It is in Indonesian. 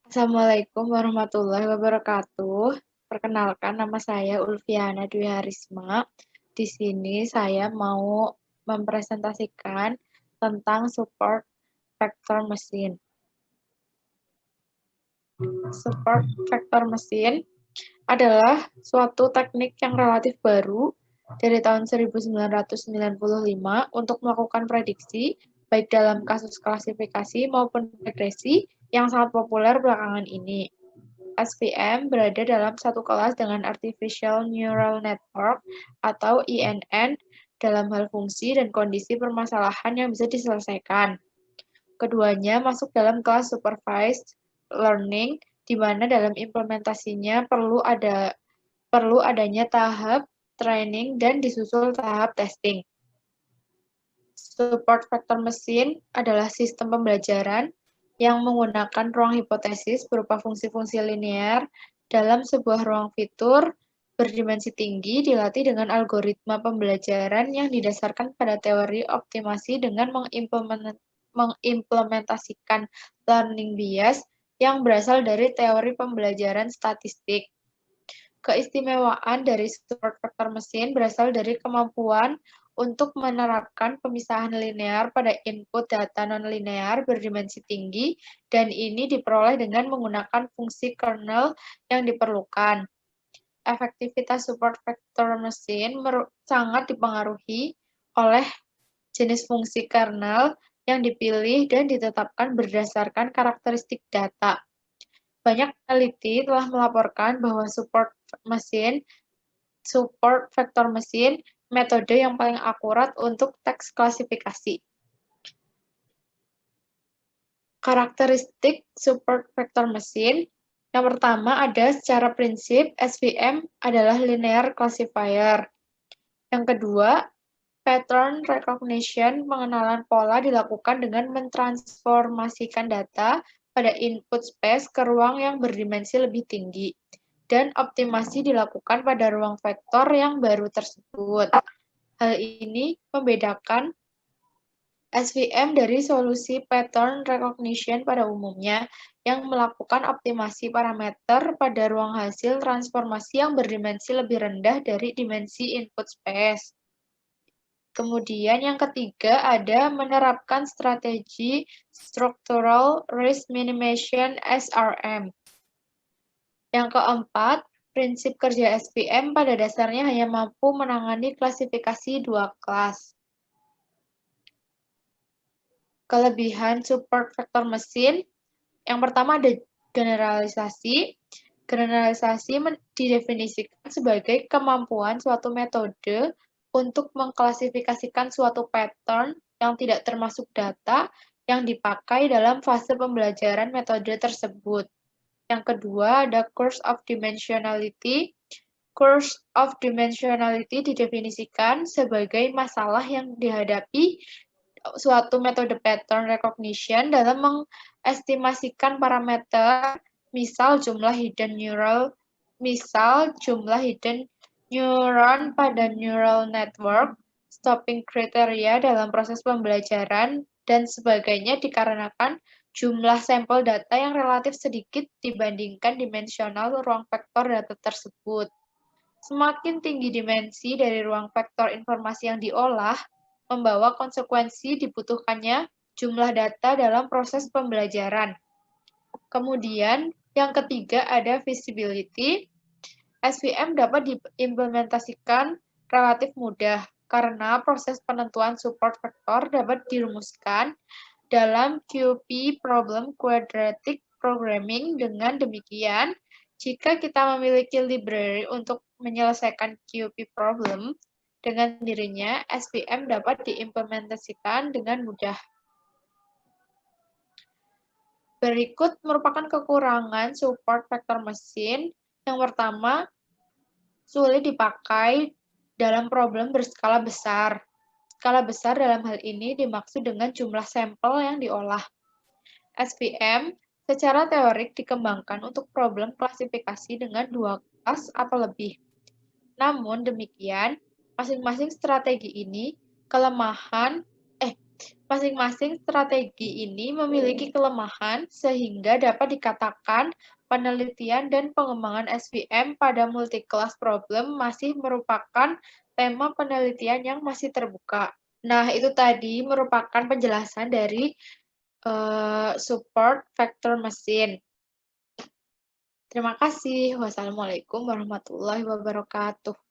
Assalamualaikum warahmatullahi wabarakatuh. Perkenalkan, nama saya Ulfiana Dwi Harisma. Di sini saya mau mempresentasikan tentang support vektor mesin. Support vektor mesin adalah suatu teknik yang relatif baru dari tahun 1995 untuk melakukan prediksi, baik dalam kasus klasifikasi maupun regresi yang sangat populer belakangan ini. SVM berada dalam satu kelas dengan Artificial Neural Network atau INN dalam hal fungsi dan kondisi permasalahan yang bisa diselesaikan. Keduanya masuk dalam kelas Supervised Learning, di mana dalam implementasinya perlu adanya tahap training dan disusul tahap testing. Support vektor mesin adalah sistem pembelajaran yang menggunakan ruang hipotesis berupa fungsi-fungsi linear dalam sebuah ruang fitur berdimensi tinggi dilatih dengan algoritma pembelajaran yang didasarkan pada teori optimasi dengan mengimplementasikan learning bias yang berasal dari teori pembelajaran statistik. Keistimewaan dari support vektor mesin berasal dari kemampuan untuk menerapkan pemisahan linear pada input data nonlinear berdimensi tinggi, dan ini diperoleh dengan menggunakan fungsi kernel yang diperlukan. Efektivitas support vektor mesin sangat dipengaruhi oleh jenis fungsi kernel yang dipilih dan ditetapkan berdasarkan karakteristik data. Banyak peneliti telah melaporkan bahwa support vektor mesin metode yang paling akurat untuk teks klasifikasi. Karakteristik support vektor mesin. Yang pertama ada secara prinsip SVM adalah linear classifier. Yang kedua, pattern recognition, pengenalan pola dilakukan dengan mentransformasikan data pada input space ke ruang yang berdimensi lebih tinggi, dan optimasi dilakukan pada ruang vektor yang baru tersebut. Hal ini membedakan SVM dari solusi pattern recognition pada umumnya, yang melakukan optimasi parameter pada ruang hasil transformasi yang berdimensi lebih rendah dari dimensi input space. Kemudian yang ketiga ada menerapkan strategi Structural Risk Minimization SRM. Yang keempat, prinsip kerja SVM pada dasarnya hanya mampu menangani klasifikasi dua kelas. Kelebihan support vektor mesin, yang pertama ada generalisasi. Generalisasi didefinisikan sebagai kemampuan suatu metode untuk mengklasifikasikan suatu pattern yang tidak termasuk data yang dipakai dalam fase pembelajaran metode tersebut. Yang kedua ada curse of dimensionality. Curse of dimensionality didefinisikan sebagai masalah yang dihadapi suatu metode pattern recognition dalam mengestimasikan parameter, misal jumlah hidden neuron pada neural network, stopping kriteria dalam proses pembelajaran, dan sebagainya dikarenakan jumlah sampel data yang relatif sedikit dibandingkan dimensional ruang vektor data tersebut. Semakin tinggi dimensi dari ruang vektor informasi yang diolah, membawa konsekuensi dibutuhkannya jumlah data dalam proses pembelajaran. Kemudian, yang ketiga ada visibility. SVM dapat diimplementasikan relatif mudah karena proses penentuan support vektor dapat dirumuskan dalam QP problem quadratic programming. Dengan demikian, jika kita memiliki library untuk menyelesaikan QP problem, dengan dirinya SVM dapat diimplementasikan dengan mudah. Berikut merupakan kekurangan support vektor mesin. Yang pertama, sulit dipakai dalam problem berskala besar. Skala besar dalam hal ini dimaksud dengan jumlah sampel yang diolah. SVM secara teorik dikembangkan untuk problem klasifikasi dengan 2 kelas atau lebih. Namun demikian, masing-masing strategi ini Masing-masing strategi ini memiliki kelemahan sehingga dapat dikatakan penelitian dan pengembangan SVM pada multi-class problem masih merupakan tema penelitian yang masih terbuka. Nah, itu tadi merupakan penjelasan dari support vector machine. Terima kasih. Wassalamualaikum warahmatullahi wabarakatuh.